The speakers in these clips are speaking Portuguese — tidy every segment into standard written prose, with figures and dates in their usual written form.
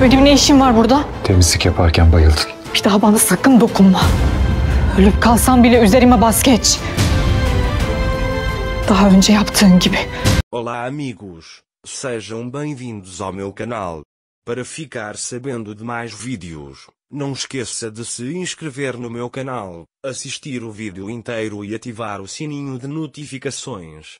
Benim ne işim var burada? Temizlik yaparken bayıldın. Bir daha bana sakın dokunma. Ölüp kalsam bile üzerime bas geç. Daha önce yaptığın gibi. Olá amigos, sejam bem-vindos ao meu canal. Para ficar sabendo de mais vídeos, não esqueça de se inscrever no meu canal, assistir o vídeo inteiro e ativar o sininho de notificações.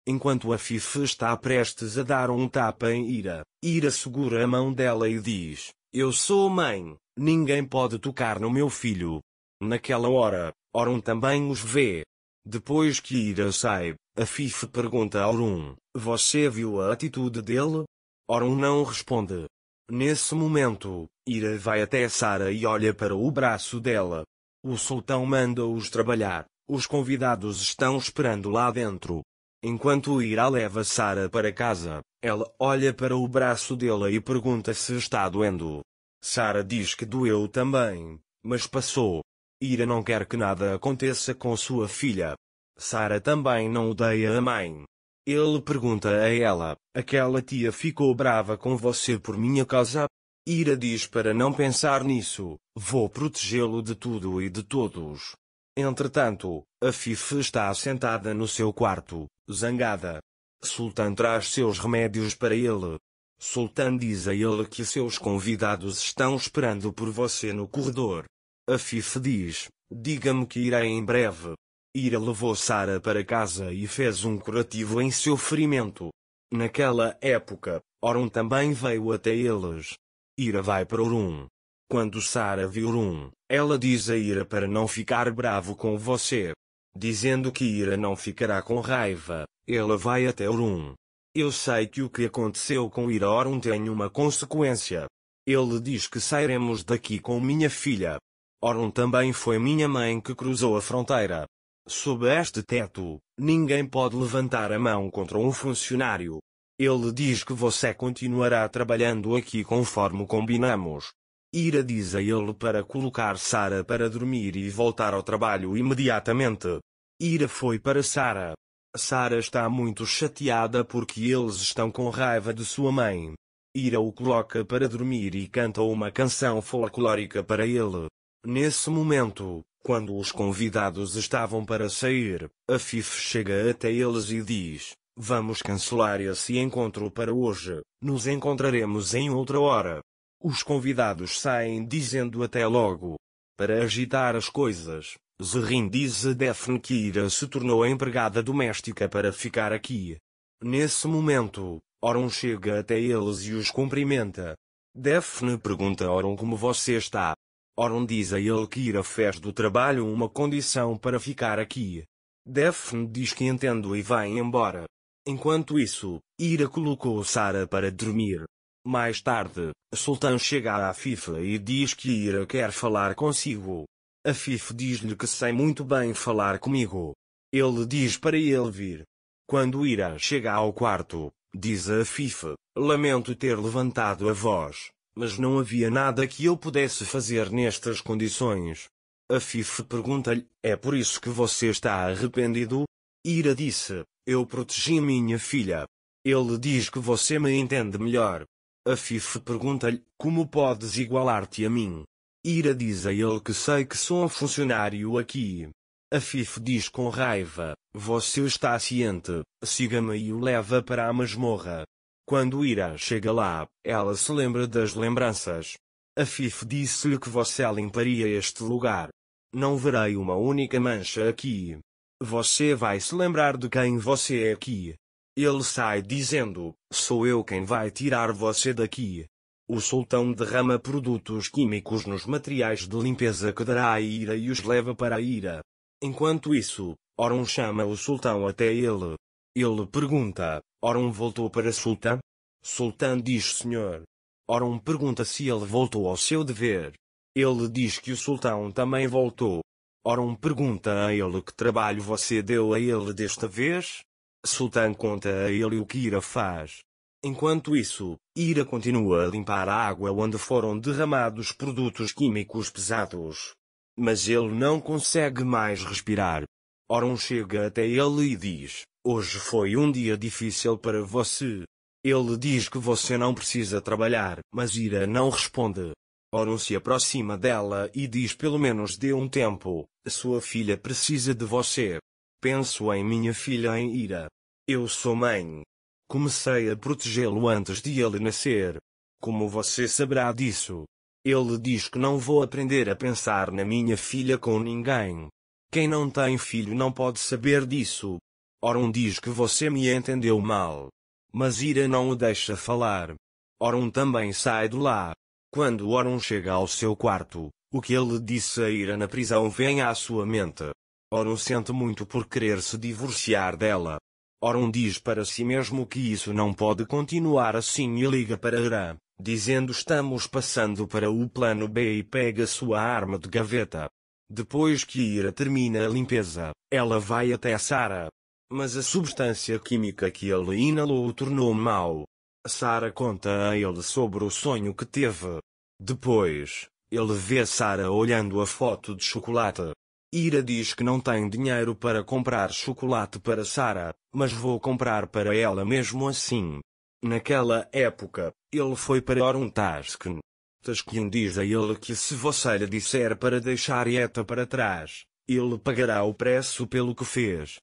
Enquanto a Fifi está prestes a dar um tapa em Ira, Ira segura a mão dela e diz: "Eu sou mãe, ninguém pode tocar no meu filho." Naquela hora, Orun também os vê. Depois que Ira sai, a Fifi pergunta a Orun: "Você viu a atitude dele?" Orun não responde. Nesse momento, Ira vai até Sara e olha para o braço dela. O sultão manda-os trabalhar, os convidados estão esperando lá dentro. Enquanto Ira leva Sara para casa, ela olha para o braço dela e pergunta se está doendo. Sara diz que doeu também, mas passou. Ira não quer que nada aconteça com sua filha. Sara também não odeia a mãe. Ele pergunta a ela: "Aquela tia ficou brava com você por minha causa?" Ira diz para não pensar nisso, vou protegê-lo de tudo e de todos. Entretanto, a Fifi está sentada no seu quarto, zangada. Sultan traz seus remédios para ele. Sultan diz a ele que seus convidados estão esperando por você no corredor. A Fifi diz: "Diga-me que irei em breve." Ira levou Sara para casa e fez um curativo em seu ferimento. Naquela época, Orun também veio até eles. Ira vai para Orun. Quando Sara viu Orun, ela diz a Ira para não ficar bravo com você. Dizendo que Ira não ficará com raiva, ela vai até Orun. Eu sei que o que aconteceu com Ira Orun tem uma consequência. Ele diz que sairemos daqui com minha filha. Orun também foi minha mãe que cruzou a fronteira. Sob este teto, ninguém pode levantar a mão contra um funcionário. Ele diz que você continuará trabalhando aqui conforme combinamos. Ira diz a ele para colocar Sara para dormir e voltar ao trabalho imediatamente. Ira foi para Sara. Sara está muito chateada porque eles estão com raiva de sua mãe. Ira o coloca para dormir e canta uma canção folclórica para ele. Nesse momento, quando os convidados estavam para sair, a Fifi chega até eles e diz: "Vamos cancelar esse encontro para hoje, nos encontraremos em outra hora." Os convidados saem dizendo até logo. Para agitar as coisas, Zerrin diz a Daphne que Ira se tornou empregada doméstica para ficar aqui. Nesse momento, Orun chega até eles e os cumprimenta. Daphne pergunta a Orun como você está. Orun diz a ele que Ira fez do trabalho uma condição para ficar aqui. Daphne diz que entende e vai embora. Enquanto isso, Ira colocou Sara para dormir. Mais tarde, Sultan chega à Fifi e diz que Ira quer falar consigo. A Fifi diz-lhe que sei muito bem falar comigo. Ele diz para ele vir. Quando Ira chega ao quarto, diz a Fifi: "Lamento ter levantado a voz, mas não havia nada que eu pudesse fazer nestas condições." A Fifi pergunta-lhe: "É por isso que você está arrependido?" Ira disse: "Eu protegi minha filha." Ele diz que você me entende melhor. A Fifi pergunta-lhe: "Como podes igualar-te a mim?" Ira diz a ele que sei que sou um funcionário aqui. A Fifi diz com raiva: "Você está ciente, siga-me", e o leva para a masmorra. Quando Ira chega lá, ela se lembra das lembranças. A Fifi disse-lhe que você limparia este lugar. "Não verei uma única mancha aqui. Você vai se lembrar de quem você é aqui." Ele sai dizendo: "Sou eu quem vai tirar você daqui." O sultão derrama produtos químicos nos materiais de limpeza que dará a Ira e os leva para a Ira. Enquanto isso, Orun chama o sultão até ele. Ele pergunta: "Orun voltou para Sultão?" Sultão diz: "Senhor." Orun pergunta se ele voltou ao seu dever. Ele diz que o sultão também voltou. Orun pergunta a ele que trabalho você deu a ele desta vez. Sultão conta a ele o que Ira faz. Enquanto isso, Ira continua a limpar a água onde foram derramados produtos químicos pesados. Mas ele não consegue mais respirar. Orun chega até ele e diz: "Hoje foi um dia difícil para você." Ele diz que você não precisa trabalhar, mas Ira não responde. Orun se aproxima dela e diz: pelo menos dê um tempo, sua filha precisa de você. Penso em minha filha em Ira. Eu sou mãe. Comecei a protegê-lo antes de ele nascer. Como você saberá disso? Ele diz que não vou aprender a pensar na minha filha com ninguém. Quem não tem filho não pode saber disso. Orun diz que você me entendeu mal. Mas Ira não o deixa falar. Orun também sai de lá. Quando Orun chega ao seu quarto, o que ele disse a Ira na prisão vem à sua mente. Orun sente muito por querer se divorciar dela. Orun diz para si mesmo que isso não pode continuar assim e liga para Ira, dizendo: estamos passando para o plano B, e pega sua arma de gaveta. Depois que Ira termina a limpeza, ela vai até Sarah. Mas a substância química que ele inalou o tornou mau. Sarah conta a ele sobre o sonho que teve. Depois, ele vê Sarah olhando a foto de chocolate. Ira diz que não tem dinheiro para comprar chocolate para Sarah, mas vou comprar para ela mesmo assim. Naquela época, ele foi para Orun Taskin. Taskin diz a ele que se você lhe disser para deixar Yeta para trás, ele pagará o preço pelo que fez.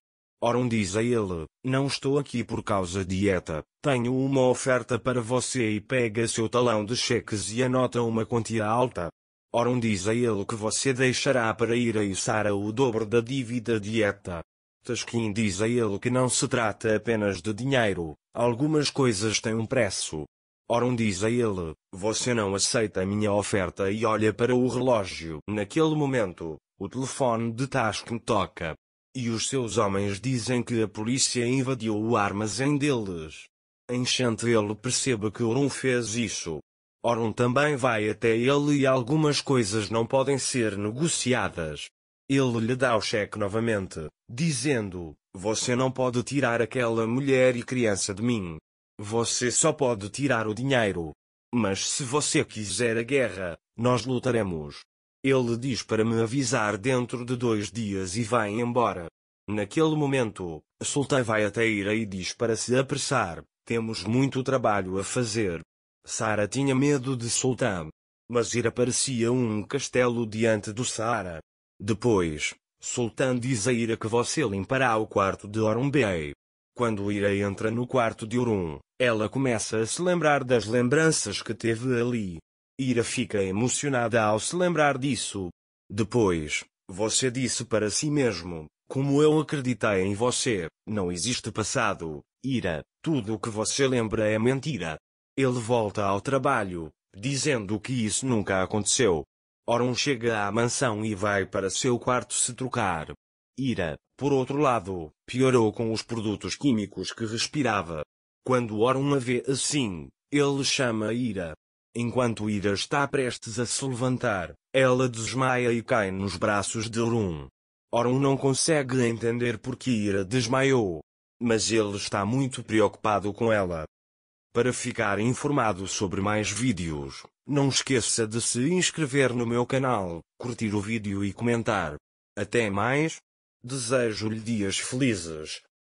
Orun diz a ele: não estou aqui por causa de Yeta, tenho uma oferta para você, e pega seu talão de cheques e anota uma quantia alta. Orun diz a ele que você deixará para Ira e Sarah o dobro da dívida de Yeta. Taskin diz a ele que não se trata apenas de dinheiro, algumas coisas têm um preço. Orun diz a ele: você não aceita a minha oferta, e olha para o relógio. Naquele momento, o telefone de Taskin toca. E os seus homens dizem que a polícia invadiu o armazém deles. Enchente ele percebe que Orun fez isso. Orun também vai até ele e algumas coisas não podem ser negociadas. Ele lhe dá o cheque novamente, dizendo: você não pode tirar aquela mulher e criança de mim. Você só pode tirar o dinheiro. Mas se você quiser a guerra, nós lutaremos. Ele diz para me avisar dentro de 2 dias e vai embora. Naquele momento, Sultan vai até Ira e diz para se apressar: temos muito trabalho a fazer. Sarah tinha medo de Sultan. Mas Ira parecia um castelo diante do Sarah. Depois, Sultan diz a Ira que você limpará o quarto de Orun Bey. Quando Ira entra no quarto de Orun, ela começa a se lembrar das lembranças que teve ali. Ira fica emocionada ao se lembrar disso. Depois, você disse para si mesmo: como eu acreditei em você, não existe passado, Ira, tudo o que você lembra é mentira. Ele volta ao trabalho, dizendo que isso nunca aconteceu. Orun chega à mansão e vai para seu quarto se trocar. Ira, por outro lado, piorou com os produtos químicos que respirava. Quando Orun a vê assim, ele chama Ira. Enquanto Ira está prestes a se levantar, ela desmaia e cai nos braços de Orun. Orun não consegue entender porque Ira desmaiou. Mas ele está muito preocupado com ela. Para ficar informado sobre mais vídeos, não esqueça de se inscrever no meu canal, curtir o vídeo e comentar. Até mais. Desejo-lhe dias felizes.